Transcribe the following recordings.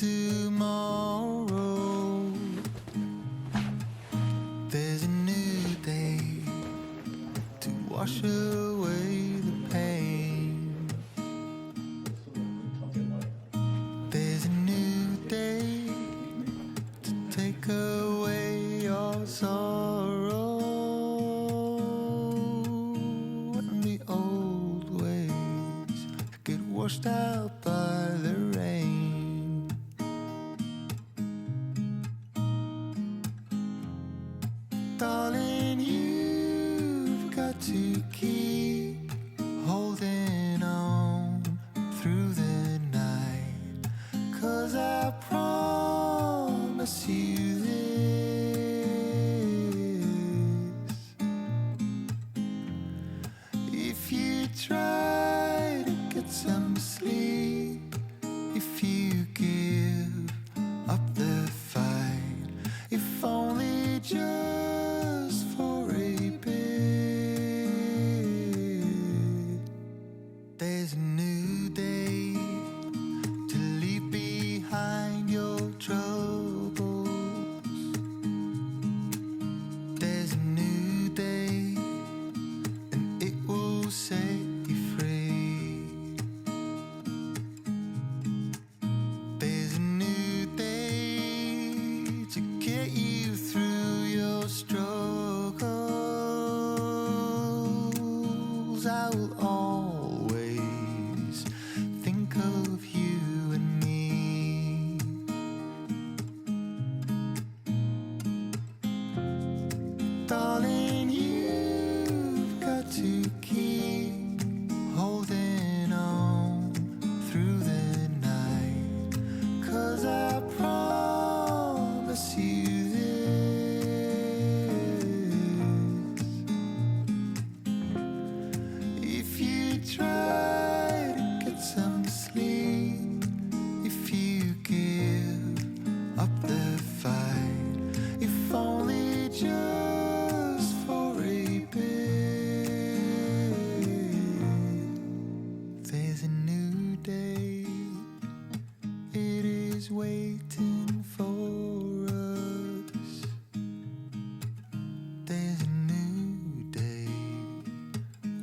tomorrow. There's a new day to wash away the pain. There's a new day to take away your sorrow. And the old ways get washed out by the rain. Darling, you've got to keep holding on through the night, 'cause I promise you this: if you try to get some sleep, if you give up the fight, if only just for a bit, there's a new day to leave behind your troubles. There's a new day and it will set you free. There's a new day to get you through your struggles. I will always think of you and me. Darling, you've got to keep holding on through the night, 'cause I promise you this: if you try to get some sleep, if you give up the fight, if only just for a bit, there's a new day. It is waiting for us. There's a new day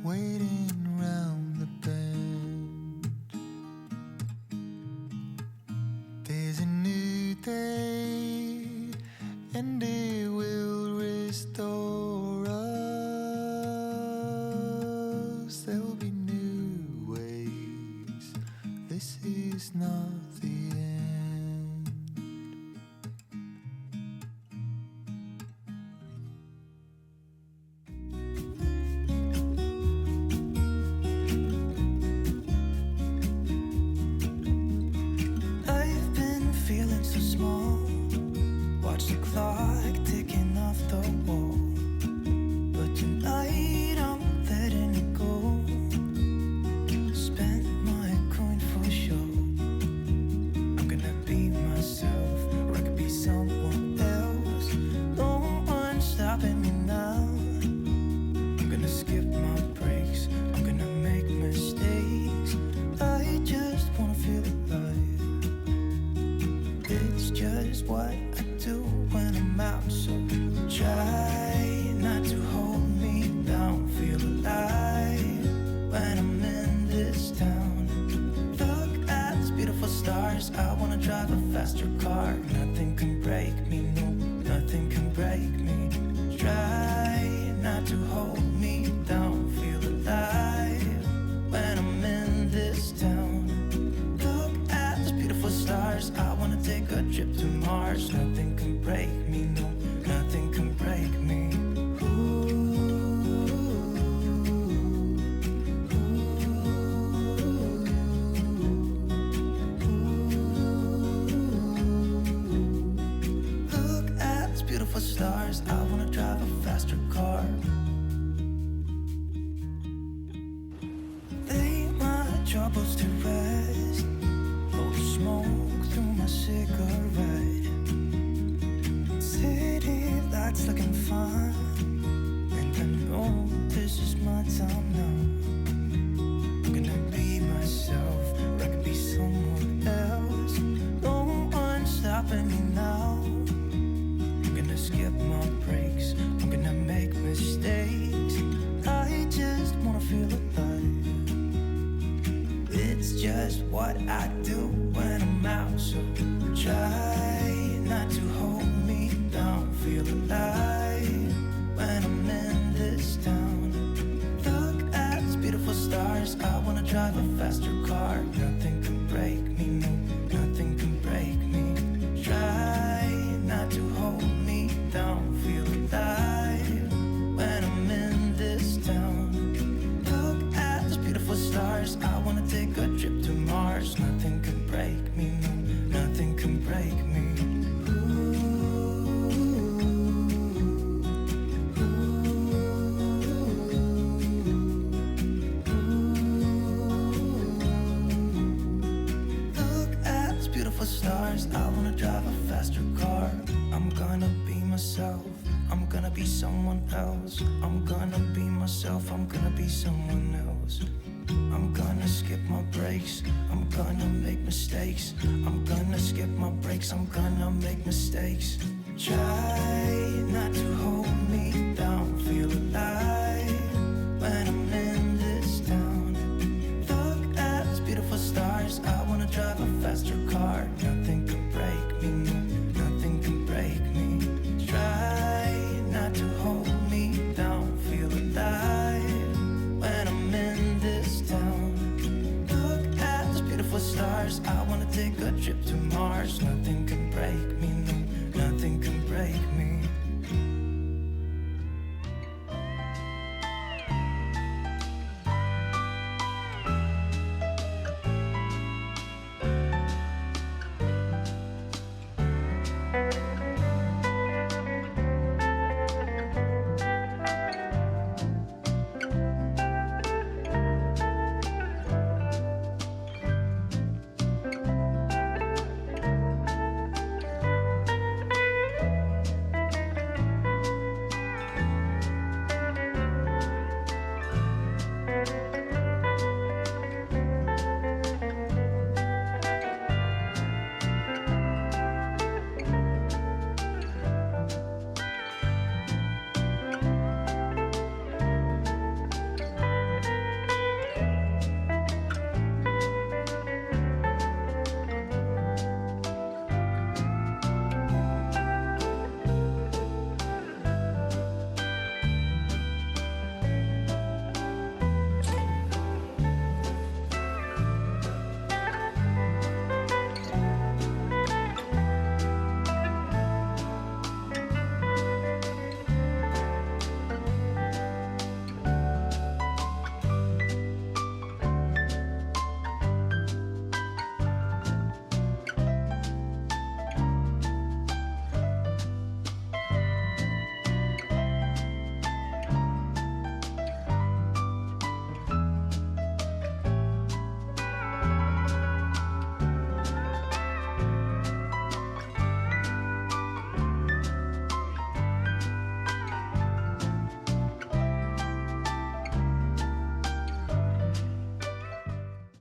waiting round the bend. There's a new day and it will restore us. There'll be new ways. This is not the end. I've been feeling so small. Watch the clock ticking off the wall. But tonight I'm letting it go. Spend my coin for sure. I'm gonna be myself, or I could be someone else. No one's stopping me now. I'm gonna skip my breaks, I'm gonna make mistakes. I just wanna feel alive. It's just what I do when I'm out, so try not to hold me down. Feel alive when I'm in this town. Look at these beautiful stars. I wanna drive a faster car. Nothing can break me, no, nothing can break me. Try not to hold me down. Feel alive when I'm in this town. Look at these beautiful stars. I wanna take a trip to Mars. Nothing can break me, no, nothing can break me. Look at these beautiful stars. I wanna drive a faster car. Lay my troubles to rest. Blow the smoke through my cigarette. City lights looking fine, and I know this is my time now. I'm gonna be myself, or I could be someone else. No now. I'm gonna skip my breaks, I'm gonna make mistakes. I just wanna feel alive. It's just what I do when I'm out, so try not to hold me down. Feel alive when I'm in this town. Look at these beautiful stars, I wanna drive a faster car. Nothing can break me, no, nothing can break me. Try not to hold me down. Feel alive when I'm in this town. Look at these beautiful stars, I wanna take a trip to Mars. Nothing can break me, no, nothing can break me. Stars, I wanna drive a faster car. I'm gonna be myself, I'm gonna be someone else. I'm gonna be myself, I'm gonna be someone else. I'm gonna skip my breaks, I'm gonna make mistakes. I'm gonna skip my breaks, I'm gonna make mistakes. Try not to hold me down. Feel alive when I'm